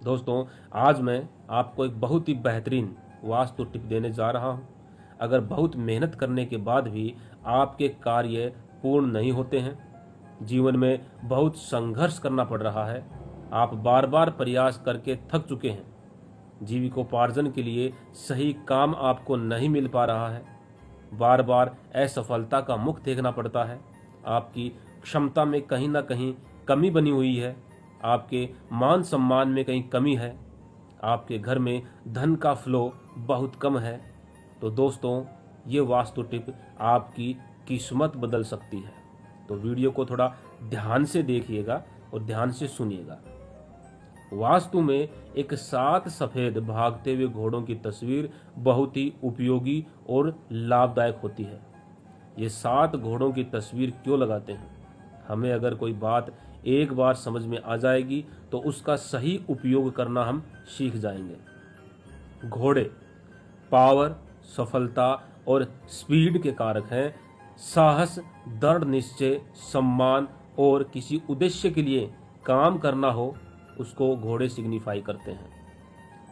दोस्तों, आज मैं आपको एक बहुत ही बेहतरीन वास्तु टिप देने जा रहा हूं। अगर बहुत मेहनत करने के बाद भी आपके कार्य पूर्ण नहीं होते हैं, जीवन में बहुत संघर्ष करना पड़ रहा है, आप बार बार प्रयास करके थक चुके हैं, जीविकोपार्जन के लिए सही काम आपको नहीं मिल पा रहा है, बार बार असफलता का मुख देखना पड़ता है, आपकी क्षमता में कहीं ना कहीं कमी बनी हुई है, आपके मान सम्मान में कहीं कमी है, आपके घर में धन का फ्लो बहुत कम है, तो दोस्तों ये वास्तु टिप आपकी किस्मत बदल सकती है। तो वीडियो को थोड़ा ध्यान से देखिएगा और ध्यान से सुनिएगा। वास्तु में एक 7 सफेद भागते हुए घोड़ों की तस्वीर बहुत ही उपयोगी और लाभदायक होती है। ये 7 घोड़ों की तस्वीर क्यों लगाते हैं? हमें अगर कोई बात एक बार समझ में आ जाएगी तो उसका सही उपयोग करना हम सीख जाएंगे। घोड़े पावर, सफलता और स्पीड के कारक हैं। साहस, दृढ़ निश्चय, सम्मान और किसी उद्देश्य के लिए काम करना हो, उसको घोड़े सिग्निफाई करते हैं।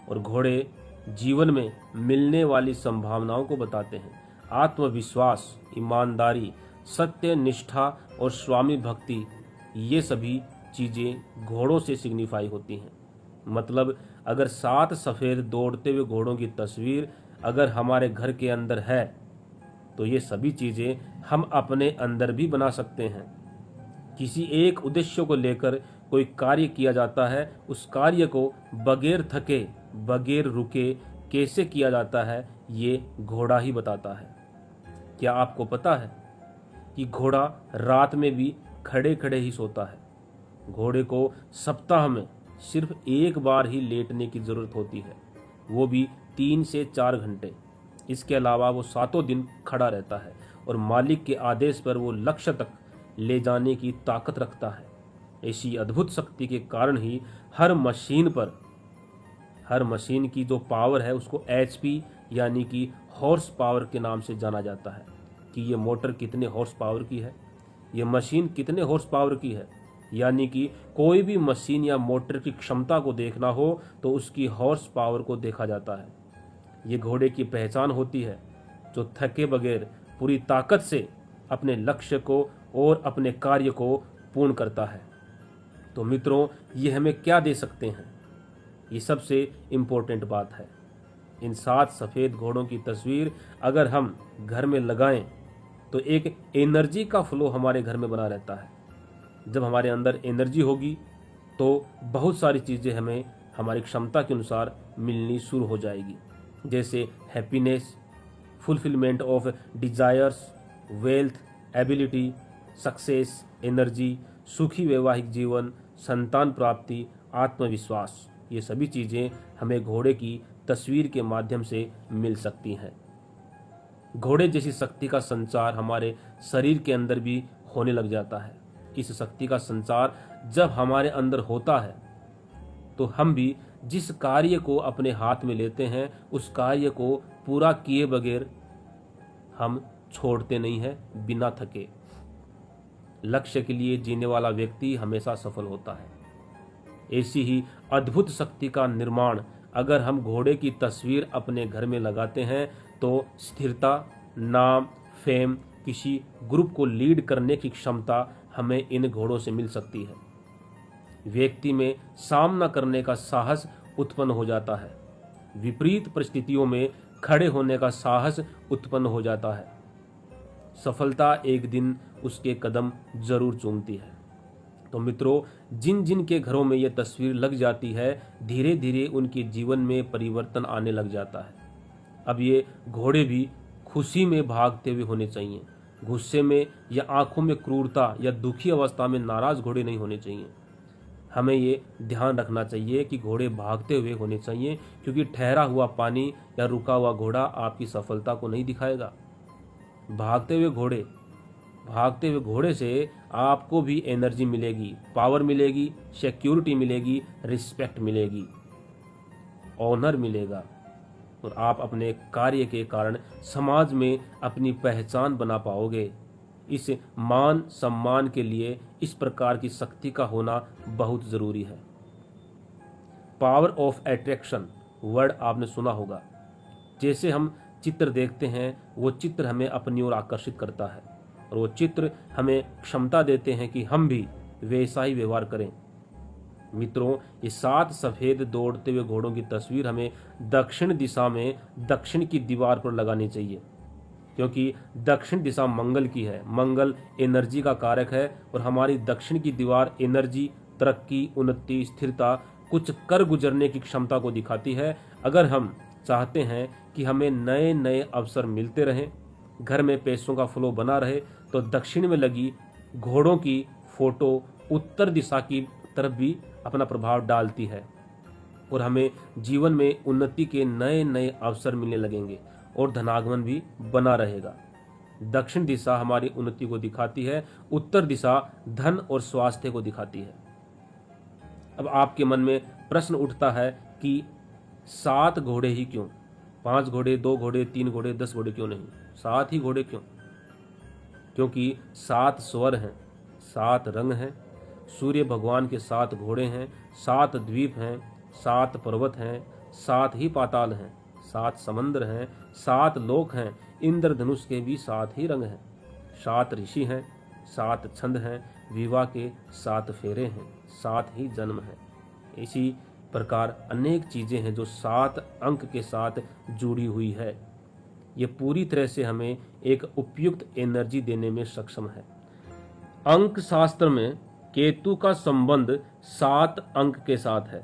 और घोड़े जीवन में मिलने वाली संभावनाओं को बताते हैं। आत्मविश्वास, ईमानदारी, सत्य, निष्ठा और स्वामी भक्ति, ये सभी चीज़ें घोड़ों से सिग्निफाई होती हैं। मतलब अगर 7 सफ़ेद दौड़ते हुए घोड़ों की तस्वीर अगर हमारे घर के अंदर है तो ये सभी चीज़ें हम अपने अंदर भी बना सकते हैं। किसी एक उद्देश्य को लेकर कोई कार्य किया जाता है, उस कार्य को बगैर थके, बगैर रुके कैसे किया जाता है, ये घोड़ा ही बताता है। क्या आपको पता है कि घोड़ा रात में भी खड़े खड़े ही सोता है? घोड़े को सप्ताह में सिर्फ एक बार ही लेटने की ज़रूरत होती है, वो भी 3 से 4 घंटे। इसके अलावा वो 7 दिन खड़ा रहता है और मालिक के आदेश पर वो लक्ष्य तक ले जाने की ताकत रखता है। ऐसी अद्भुत शक्ति के कारण ही हर मशीन की जो पावर है उसको HP यानी कि हॉर्स पावर के नाम से जाना जाता है कि ये मोटर कितने हॉर्स पावर की है, ये मशीन कितने हॉर्स पावर की है। यानी कि कोई भी मशीन या मोटर की क्षमता को देखना हो तो उसकी हॉर्स पावर को देखा जाता है। ये घोड़े की पहचान होती है जो थके बगैर पूरी ताकत से अपने लक्ष्य को और अपने कार्य को पूर्ण करता है। तो मित्रों, ये हमें क्या दे सकते हैं? ये सबसे इम्पोर्टेंट बात है। इन 7 सफ़ेद घोड़ों की तस्वीर अगर हम घर में लगाएं तो एक एनर्जी का फ्लो हमारे घर में बना रहता है। जब हमारे अंदर एनर्जी होगी तो बहुत सारी चीज़ें हमें हमारी क्षमता के अनुसार मिलनी शुरू हो जाएगी, जैसे happiness, fulfilment of desires, wealth, ability, success, energy, सुखी वैवाहिक जीवन, संतान प्राप्ति, आत्मविश्वास। ये सभी चीज़ें हमें घोड़े की तस्वीर के माध्यम से मिल सकती हैं। घोड़े जैसी शक्ति का संचार हमारे शरीर के अंदर भी होने लग जाता है। इस शक्ति का संचार जब हमारे अंदर होता है तो हम भी जिस कार्य को अपने हाथ में लेते हैं उस कार्य को पूरा किए बगैर हम छोड़ते नहीं हैं बिना थके। लक्ष्य के लिए जीने वाला व्यक्ति हमेशा सफल होता है। ऐसी ही अद्भुत शक्ति का निर्माण अगर हम घोड़े की तस्वीर अपने घर में लगाते हैं तो स्थिरता, नाम, फेम, किसी ग्रुप को लीड करने की क्षमता हमें इन घोड़ों से मिल सकती है। व्यक्ति में सामना करने का साहस उत्पन्न हो जाता है। विपरीत परिस्थितियों में खड़े होने का साहस उत्पन्न हो जाता है। सफलता एक दिन उसके कदम जरूर चूमती है। तो मित्रों, जिन जिन के घरों में ये तस्वीर लग जाती है, धीरे धीरे उनके जीवन में परिवर्तन आने लग जाता है। अब ये घोड़े भी खुशी में भागते हुए होने चाहिए। गुस्से में या आंखों में क्रूरता या दुखी अवस्था में नाराज घोड़े नहीं होने चाहिए। हमें ये ध्यान रखना चाहिए कि घोड़े भागते हुए होने चाहिए, क्योंकि ठहरा हुआ पानी या रुका हुआ घोड़ा आपकी सफलता को नहीं दिखाएगा। भागते हुए घोड़े से आपको भी एनर्जी मिलेगी, पावर मिलेगी, सिक्योरिटी मिलेगी, रिस्पेक्ट मिलेगी, ऑनर मिलेगा, और आप अपने कार्य के कारण समाज में अपनी पहचान बना पाओगे। इस मान सम्मान के लिए इस प्रकार की शक्ति का होना बहुत ज़रूरी है। पावर ऑफ अट्रैक्शन वर्ड आपने सुना होगा। जैसे हम चित्र देखते हैं वो चित्र हमें अपनी ओर आकर्षित करता है और वो चित्र हमें क्षमता देते हैं कि हम भी वैसा ही व्यवहार करें। मित्रों, ये 7 सफेद दौड़ते हुए घोड़ों की तस्वीर हमें दक्षिण दिशा में दक्षिण की दीवार पर लगानी चाहिए, क्योंकि दक्षिण दिशा मंगल की है। मंगल एनर्जी का कारक है और हमारी दक्षिण की दीवार एनर्जी, तरक्की, उन्नति, स्थिरता, कुछ कर गुजरने की क्षमता को दिखाती है। अगर हम चाहते हैं कि हमें नए नए अवसर मिलते रहें, घर में पैसों का फ्लो बना रहे, तो दक्षिण में लगी घोड़ों की फोटो उत्तर दिशा की तरफ भी अपना प्रभाव डालती है और हमें जीवन में उन्नति के नए नए अवसर मिलने लगेंगे और धनागमन भी बना रहेगा। दक्षिण दिशा हमारी उन्नति को दिखाती है, उत्तर दिशा धन और स्वास्थ्य को दिखाती है। अब आपके मन में प्रश्न उठता है कि 7 घोड़े ही क्यों? 5 घोड़े, 2 घोड़े, 3 घोड़े, 10 घोड़े क्यों नहीं? 7 ही घोड़े क्यों? क्योंकि 7 स्वर हैं, 7 रंग हैं, सूर्य भगवान के 7 घोड़े हैं, 7 द्वीप हैं, 7 पर्वत हैं, 7 ही पाताल हैं, 7 समंदर हैं, 7 लोक हैं, इंद्रधनुष के भी 7 ही रंग हैं, 7 ऋषि हैं, 7 छंद हैं, विवाह के 7 फेरे हैं, 7 ही जन्म हैं। इसी प्रकार अनेक चीजें हैं जो 7 अंक के साथ जुड़ी हुई है। ये पूरी तरह से हमें एक उपयुक्त एनर्जी देने में सक्षम है। अंक शास्त्र में केतु का संबंध 7 अंक के साथ है।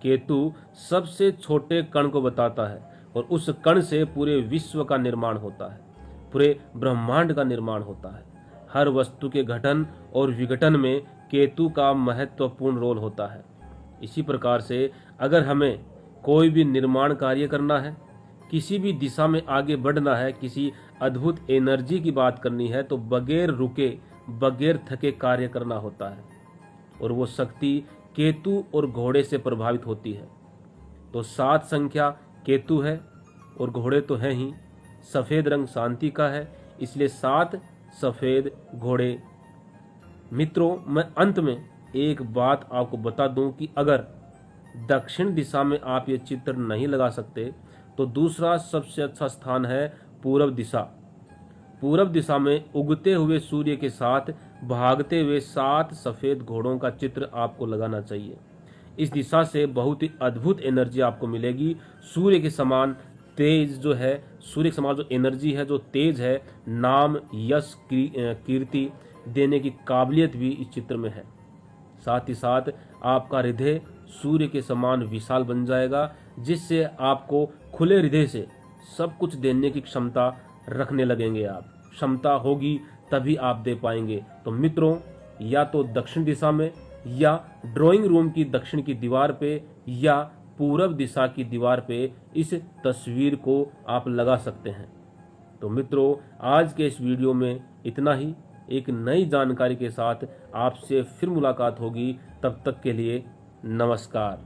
केतु सबसे छोटे कण को बताता है और उस कण से पूरे विश्व का निर्माण होता है, पूरे ब्रह्मांड का निर्माण होता है। हर वस्तु के गठन और विघटन में केतु का महत्वपूर्ण रोल होता है। इसी प्रकार से अगर हमें कोई भी निर्माण कार्य करना है, किसी भी दिशा में आगे बढ़ना है, किसी अद्भुत एनर्जी की बात करनी है, तो बगैर रुके, बगैर थके कार्य करना होता है और वो शक्ति केतु और घोड़े से प्रभावित होती है। तो 7 संख्या केतु है और घोड़े तो हैं ही। सफेद रंग शांति का है, इसलिए 7 सफेद घोड़े। मित्रों, मैं अंत में एक बात आपको बता दूं कि अगर दक्षिण दिशा में आप ये चित्र नहीं लगा सकते तो दूसरा सबसे अच्छा स्थान है पूरब दिशा। पूरब दिशा में उगते हुए सूर्य के साथ भागते हुए 7 सफेद घोड़ों का चित्र आपको लगाना चाहिए। इस दिशा से बहुत ही अद्भुत एनर्जी आपको मिलेगी। सूर्य के समान तेज जो है, सूर्य के समान जो एनर्जी है, जो तेज है, नाम, यश, कीर्ति देने की काबिलियत भी इस चित्र में है। साथ ही साथ आपका हृदय सूर्य के समान विशाल बन जाएगा, जिससे आपको खुले हृदय से सब कुछ देने की क्षमता रखने लगेंगे आप। क्षमता होगी तभी आप दे पाएंगे। तो मित्रों, या तो दक्षिण दिशा में, या ड्राइंग रूम की दक्षिण की दीवार पे, या पूरब दिशा की दीवार पे इस तस्वीर को आप लगा सकते हैं। तो मित्रों, आज के इस वीडियो में इतना ही। एक नई जानकारी के साथ आपसे फिर मुलाकात होगी। तब तक के लिए नमस्कार।